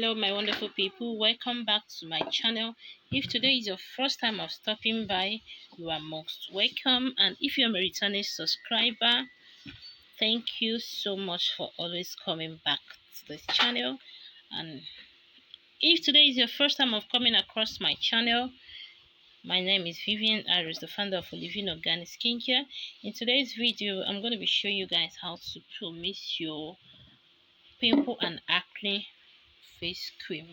Hello my wonderful people, welcome back to my channel. If today is your first time of stopping by, you are most welcome, and if you're a returning subscriber, thank you so much for always coming back to this channel. And if today is your first time of coming across my channel, my name is Vivian Iris, the founder of Living Organic Skincare. In today's video, I'm going to be showing you guys how to promix your pimple and acne face cream.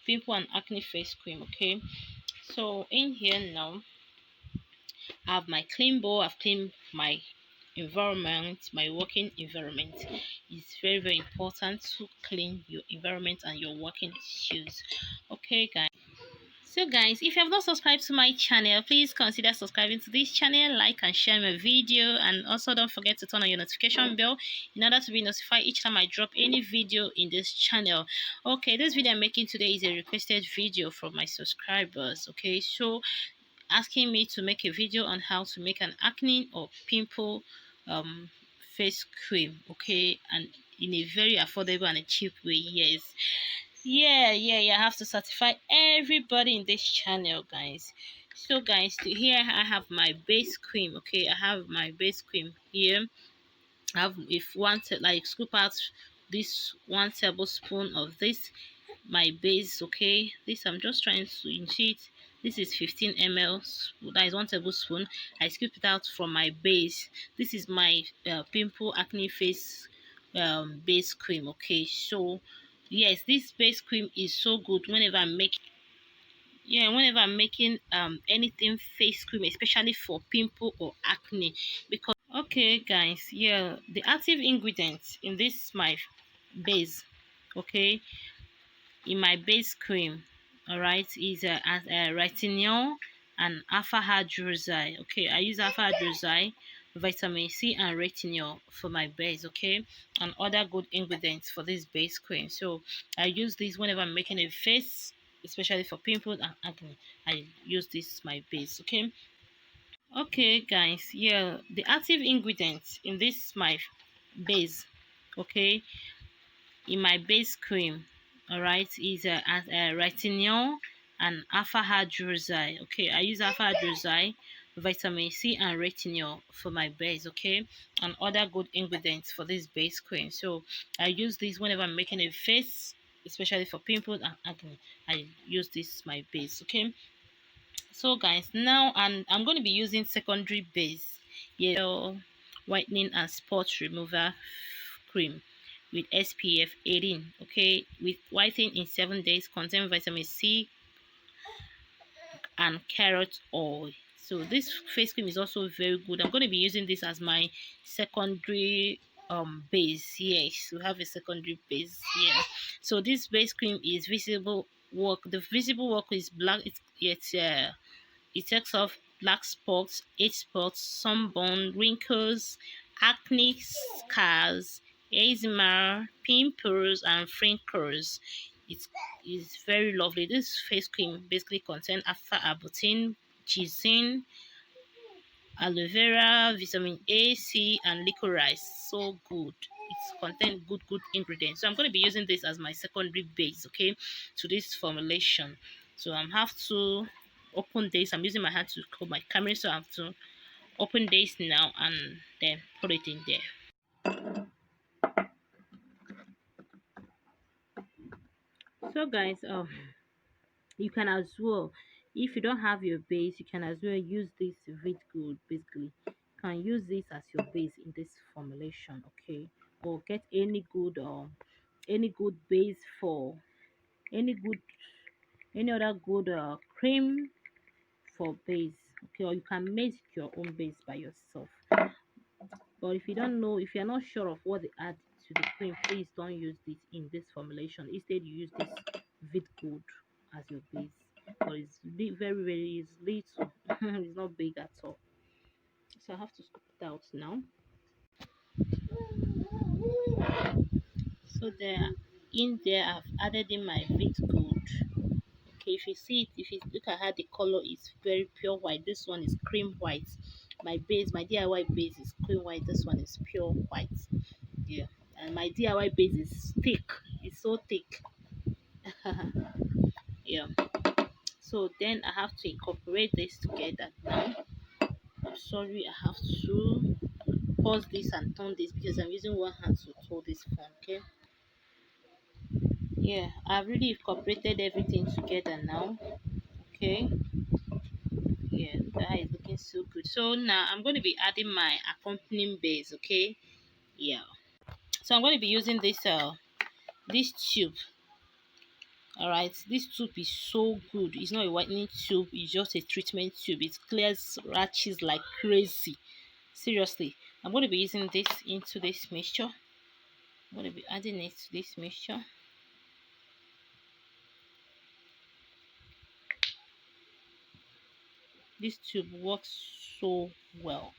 Pimple and acne face cream. Okay, so in here now I have my clean bowl. I've cleaned my environment, my working environment. It's very important to clean your environment and your working issues. Okay guys, so guys, if you have not subscribed to my channel, please consider subscribing to this channel, like and share my video, and also don't forget to turn on your notification bell in order to be notified each time I drop any video in this channel. Okay, this video I'm making today is a requested video from my subscribers. Okay, so asking me to make a video on how to make an acne or pimple face cream. Okay, and in a very affordable and a cheap way. Yes, I have to satisfy everybody in this channel, guys. So guys, here I have my base cream. Okay, I have my base cream here. I have, if one like scoop out this 1 tablespoon of this, my base. Okay, this I'm just trying to inject. This is 15 ml, that is 1 tablespoon. I scoop it out from my base. This is my pimple acne face base cream. Okay, so yes, this base cream is so good whenever I'm making anything face cream, especially for pimple or acne. Because okay guys, the active ingredients in this my base, okay, in my base cream, all right, is retinol and alpha hydroxide. Okay, I use alpha hydroxide, vitamin C, and retinol for my base. Okay, and other good ingredients for this base cream. So I use this whenever I'm making a face, especially for pimples and acne. I use this my base. Okay guys, the active ingredients in this my base, okay, in my base cream, all right, is retinol and alpha hydroxide. Okay, I use alpha hydroxide, vitamin C, and retinol for my base. Okay, and other good ingredients for this base cream. So I use this whenever I'm making a face, especially for pimples and acne. I use this my base. Okay, so guys, now I'm going to be using secondary base, whitening and spot remover cream with SPF 18. Okay, with whitening in 7 days, contain vitamin C and carrot oil. So this face cream is also very good. I'm going to be using this as my secondary base. Yes, we have a secondary base here. So this base cream is visible work. The visible work is black. It takes off black spots, age spots, sunburn, wrinkles, acne scars, eczema, pimples, and wrinkles. It is very lovely. This face cream basically contains alpha arbutin, ginseng, aloe vera, vitamin A, C, and licorice. So good. It contains good ingredients. So I'm going to be using this as my secondary base, okay, to this formulation. So I have to open this. I'm using my hand to hold my camera, so I have to open this now and then put it in there. So guys, you can as well, if you don't have your base, you can as well use this Vit Good. Basically, you can use this as your base in this formulation, okay, or get any good base for any good any other good cream for base, okay, or you can make your own base by yourself. But if you don't know, if you're not sure of what they add to the cream, please don't use this in this formulation. Instead, you use this Vit Good as your base. But it's very it's little. It's not big at all. So I have to scoop it out now. So there, in there, I've added in my Vit Good. Okay, if you see it, if you look at how the color is very pure white, this one is cream white. My base, my DIY base is cream white. This one is pure white. Yeah, and my DIY base is thick. It's so thick. Yeah. So then I have to incorporate this together now. I'm sorry, I have to pause this and turn this because I'm using one hand to hold this phone. Okay. Yeah, I've really incorporated everything together now. Okay. Yeah, that is looking so good. So now I'm going to be adding my accompanying base. Okay. Yeah. So I'm going to be using this tube. All right, this tube is so good. It's not a whitening tube, it's just a treatment tube. It clears rashes like crazy. Seriously, I'm going to be using this into this mixture. I'm going to be adding it to this mixture. This tube works so well.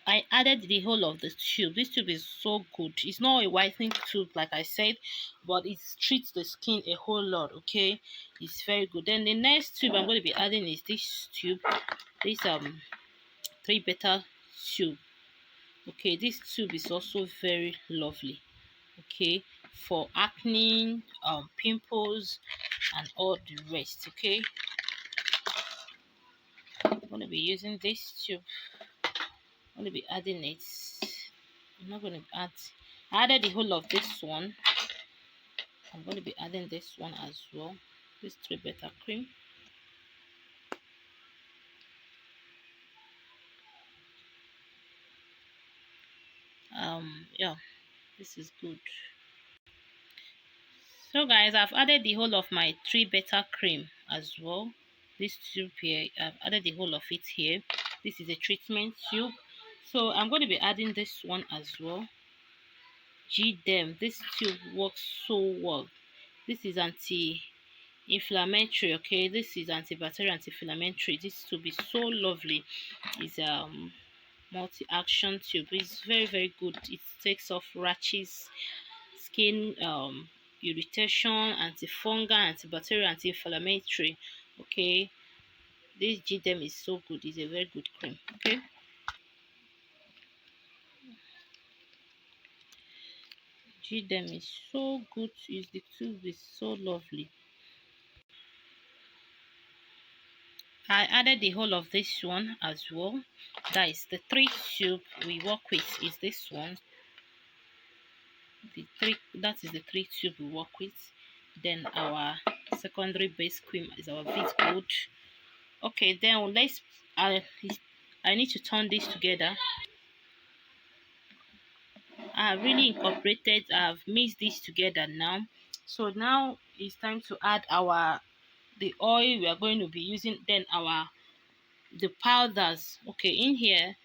I added the whole of the tube. This tube is so good. It's not a whitening tube like I said, but it treats the skin a whole lot. Okay, it's very good. Then the next tube I'm going to be adding is this tube. This 3 beta tube. Okay, this tube is also very lovely. Okay, for acne, pimples, and all the rest. Okay, I'm going to be using this tube. I'm going to be adding it. I'm not going to add. I added the whole of this one. I'm going to be adding this one as well. This 3 beta cream. Yeah, this is good. So guys, I've added the whole of my 3 beta cream as well. This tube here, I've added the whole of it here. This is a treatment tube. So I'm going to be adding this one as well. G-Dem. This tube works so well. This is anti-inflammatory. Okay, this is antibacterial, anti-inflammatory. This tube is so lovely. It's multi-action tube. It's very good. It takes off rashes, skin irritation, antifungal, antibacterial, anti-inflammatory. Okay, this GDM is so good. It's a very good cream. Okay, GDM is so good. Is the tube is so lovely. I added the whole of this one as well. That is the 3 tube we work with. Is this one? The three, that is the 3 tube we work with. Then our secondary base cream is our Vit Gold. Okay, then I need to turn this together. I've really incorporated, I've mixed this together now. So now it's time to add the oil we are going to be using, then the powders. Okay, in here,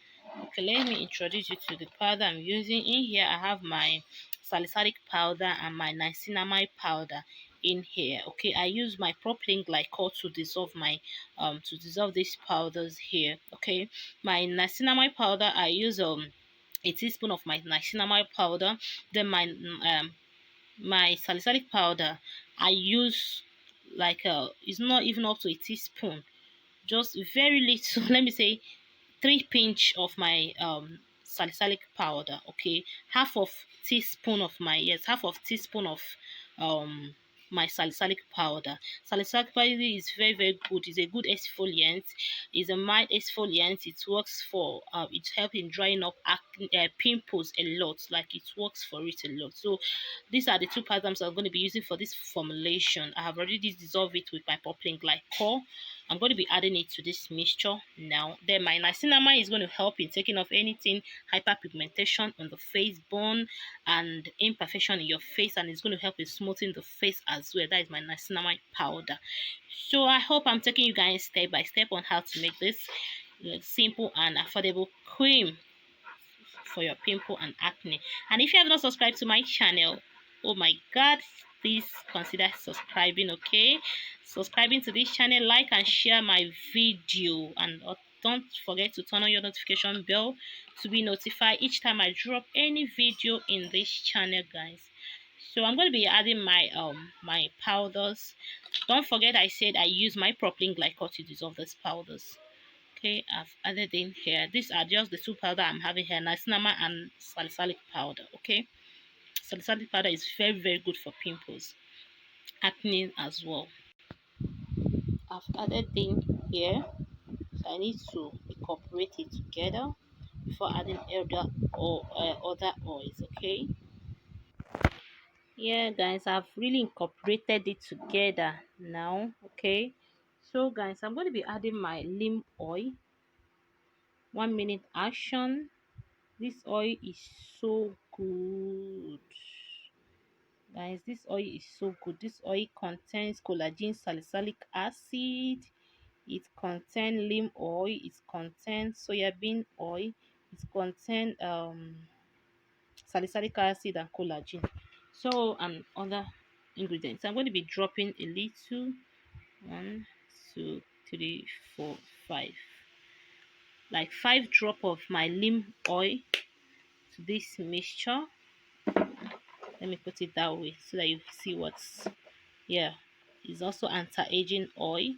okay, let me introduce you to the powder I'm using. In here I have my salicylic powder and my niacinamide powder in here. Okay, I use my propylene glycol to dissolve these powders here. Okay, my niacinamide powder, I use a teaspoon of my niacinamide powder. Then my salicylic powder, I use like it's not even up to a teaspoon, just very little. Let me say 3 pinch of my salicylic powder. Okay, half of teaspoon of um my salicylic powder. Salicylic powder is very good. It's a good exfoliant. It's a mild exfoliant. It works for it helps in drying up acne, pimples a lot. Like it works for it a lot. So these are the 2 powders I'm going to be using for this formulation. I have already dissolved it with my propylene glycol. I'm going to be adding it to this mixture now. Then my niacinamide is going to help in taking off anything hyperpigmentation on the face, bone, and imperfection in your face, and it's going to help in smoothing the face as well. That is my niacinamide powder. So I hope I'm taking you guys step by step on how to make this simple and affordable cream for your pimple and acne. And if you have not subscribed to my channel, oh my god, please consider subscribing. Okay, subscribing to this channel, like and share my video, and don't forget to turn on your notification bell to be notified each time I drop any video in this channel, guys. So I'm going to be adding my powders. Don't forget I said I use my propylene glycol to dissolve these powders. Okay, I've added in here. These are just the two powder I'm having here, niacinamide and salicylic powder. Okay, salicylic powder is very good for pimples, acne as well. I've added in here, so I need to incorporate it together before adding other oils. Okay, yeah guys, I've really incorporated it together now. Okay, so guys, I'm going to be adding my neem oil. 1 minute action. This oil is so good, guys. This oil is so good. This oil contains collagen salicylic acid, it contains neem oil, it contains soybean oil, it contains salicylic acid and collagen, so and other ingredients. I'm going to be dropping a little. 1 2 3 4 5, like 5 drop of my neem oil to this mixture. Let me put it that way so that you see what's, yeah. It's also anti-aging oil.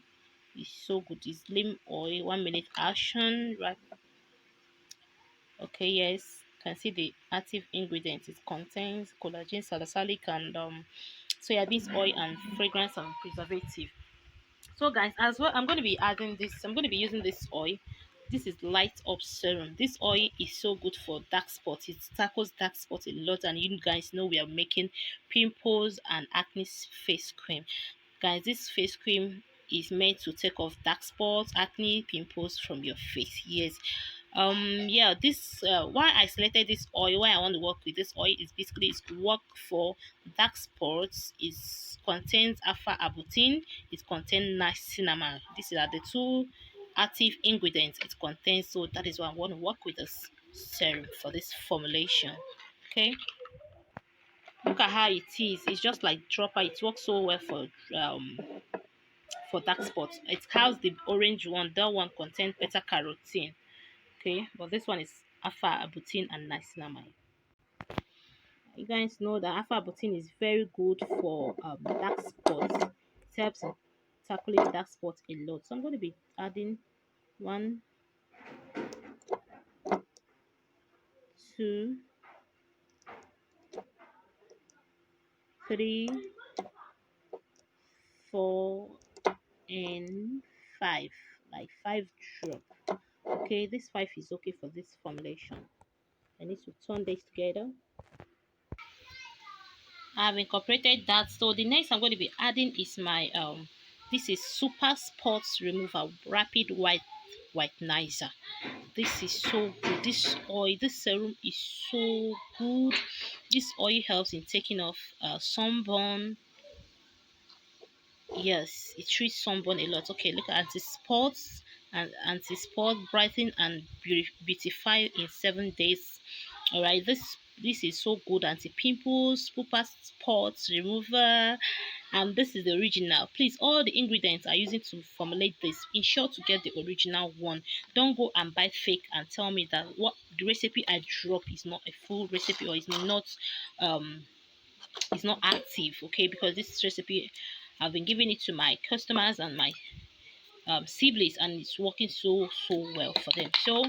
It's so good. It's neem oil. 1 minute action, right? Okay, yes, you can see the active ingredients. It contains collagen, salicylic, and soybean oil, and fragrance and preservative. So guys, as well, I'm going to be adding this. I'm going to be using this oil. This is light up serum. This oil is so good for dark spots. It tackles dark spots a lot, and you guys know we are making pimples and acne face cream. Guys, this face cream is meant to take off dark spots, acne, pimples from your face. Yes. Yeah, this why I selected this oil, why I want to work with this oil is basically it's to work for dark spots. It contains alpha arbutin, it contains niacinamide. These are the two active ingredients it contains, so that is why I want to work with this serum for this formulation. Okay, look at how it is. It's just like dropper. It works so well for dark spots. It has the orange one. That one contains beta carotene. Okay, but this one is alpha arbutin and niacinamide. You guys know that alpha arbutin is very good for dark spots. It helps in tackling dark spots a lot. So I'm going to be adding 1 2 3 4 and 5, like 5 drop. Okay, this 5 is okay for this formulation. I need to turn this together. I've incorporated that. So the next I'm going to be adding is my this is super spots remover rapid whitenizer. This is so good. This oil, this serum is so good. This oil helps in taking off sunburn. Yes, it treats sunburn a lot. Okay, look at anti-spots and anti-spot brighten and beautify in 7 days. All right, this is so good. Anti-pimples, super spots remover, and this is the original. Please, all the ingredients are using to formulate this. Ensure to get the original one. Don't go and buy fake and tell me that what the recipe I drop is not a full recipe or um is not active. Okay, because this recipe I've been giving it to my customers and my siblings, and it's working so well for them. So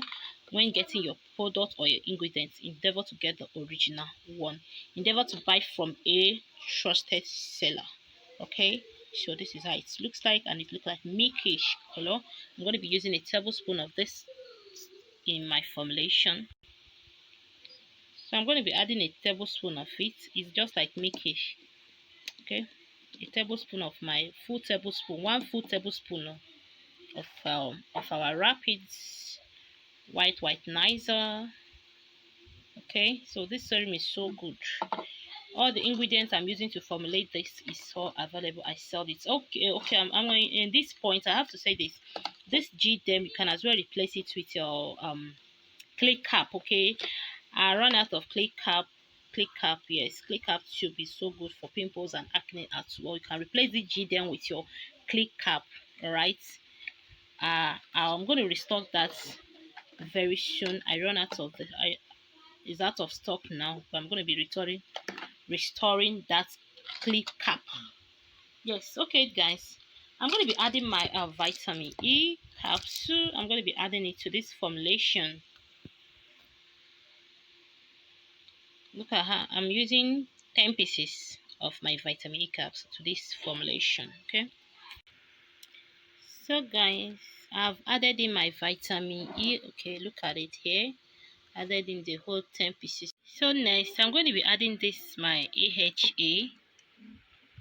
when getting your product or your ingredients, endeavor to get the original one. Endeavor to buy from a trusted seller. Okay, so this is how it looks like, and it looks like milkish color. I'm going to be using a tablespoon of this in my formulation. So I'm going to be adding a tablespoon of it. It's just like milkish. Okay, a tablespoon of my full tablespoon, 1 full tablespoon of our rapids whitenizer. Okay, so this serum is so good. All the ingredients I'm using to formulate this is all available. I sell it. Okay, I'm going in this point. I have to say this G-Dem, you can as well replace it with your clay cap. Okay, I run out of clay cap. Clay cap, yes, clay cap should be so good for pimples and acne as well. You can replace the G-Dem with your clay cap. All right, I'm going to restock that very soon. I run out of the is out of stock now, but I'm going to be restoring that clay cap. Yes, okay guys, I'm going to be adding my vitamin E capsule. I'm going to be adding it to this formulation. Look at how I'm using 10 pieces of my vitamin E capsule to this formulation. Okay, so guys, I've added in my vitamin E. Okay, look at it here. Added in the whole 10 pieces. So next, I'm going to be adding this my AHA.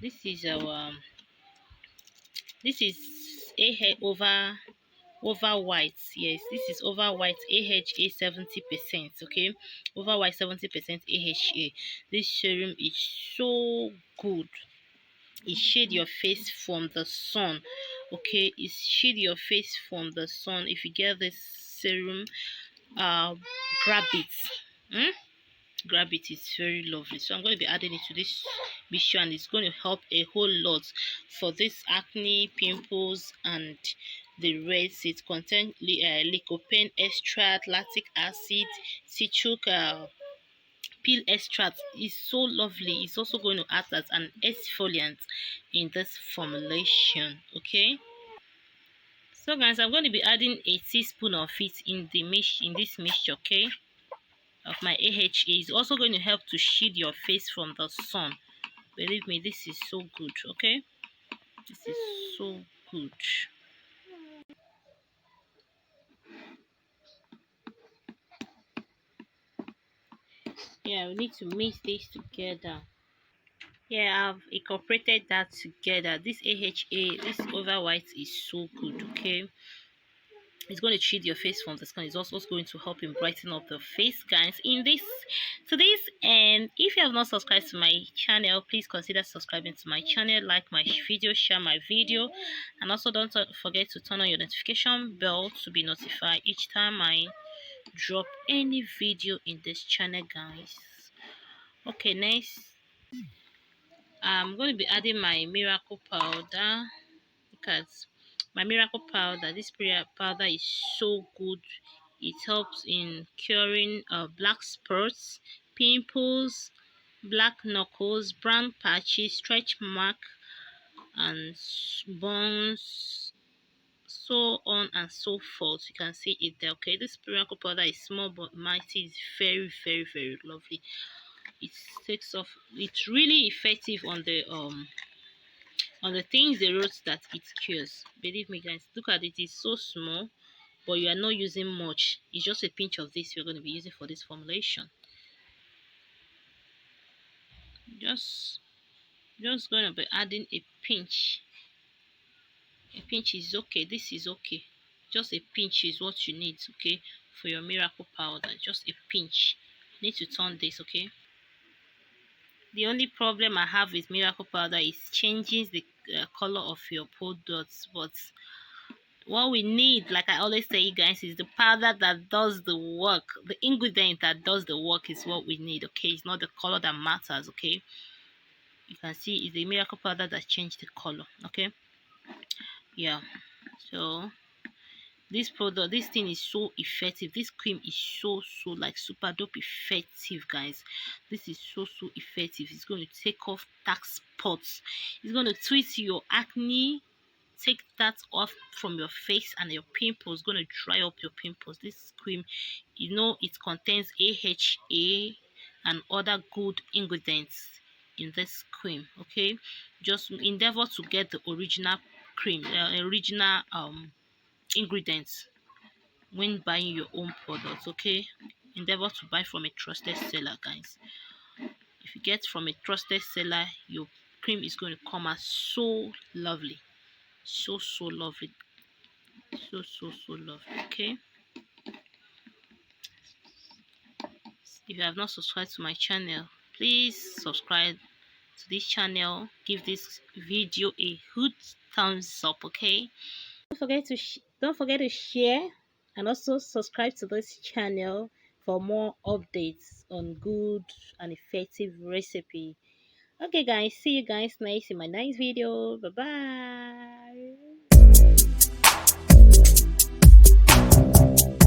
This is our this is AHA over white. Yes, this is over white AHA 70%. Okay, over white 70% AHA. This serum is so good. It shade your face from the sun. Okay, it shade your face from the sun. If you get this serum, grab it. Hmm? Grab it, it's very lovely. So I'm going to be adding it to this mixture, and it's going to help a whole lot for this acne, pimples, and the rest. It contains lycopene extract, lactic acid, citric peel extract. Is so lovely. It's also going to act as an exfoliant in this formulation. Okay, so guys, I'm going to be adding a teaspoon of it in this mixture. Okay, of my AHA is also going to help to shield your face from the sun. Believe me, this is so good. Okay, this is so good. Yeah, we need to mix this together. Yeah, I've incorporated that together. This AHA, this over white is so good. Okay, it's going to shield your face from the sun. It's also going to help in brighten up the face, guys, in this and if you have not subscribed to my channel, please consider subscribing to my channel, like my video, share my video, and also don't forget to turn on your notification bell to be notified each time I drop any video in this channel, guys. Okay, next I'm going to be adding my miracle powder. Look at my miracle powder. This powder is so good. It helps in curing black spots, pimples, black knuckles, brown patches, stretch mark, and burns, so on and so forth. You can see it there. Okay, this miracle powder is small but mighty. It's very, very, very lovely. It takes off. It's really effective on the things they wrote that it cures. Believe me, guys, look at it. It's so small, but you are not using much. It's just a pinch of this you're going to be using for this formulation. Just going to be adding a pinch. A pinch is okay. This is okay. Just a pinch is what you need, okay, for your miracle powder. Just a pinch. You need to turn this, okay. The only problem I have with miracle powder is changing the color of your products, but what we need, like I always say, guys, is the powder that does the work. The ingredient that does the work is what we need. Okay, it's not the color that matters. Okay, you can see it's the miracle powder that changed the color. Okay, yeah. So this thing is so effective. This cream is so like super dope effective, guys. This is so effective. It's going to take off dark spots. It's going to treat your acne, take that off from your face, and your pimples. Going to dry up your pimples. This cream, you know, it contains AHA and other good ingredients in this cream. Okay, just endeavor to get the original cream, original ingredients when buying your own products. Okay, endeavor to buy from a trusted seller, guys. If you get from a trusted seller, your cream is going to come out so lovely, so lovely, so lovely. Okay, if you have not subscribed to my channel, please subscribe to this channel. Give this video a good thumbs up. Okay, don't forget to share and also subscribe to this channel for more updates on good and effective recipe. Okay, guys, see you guys next in my next video. Bye bye.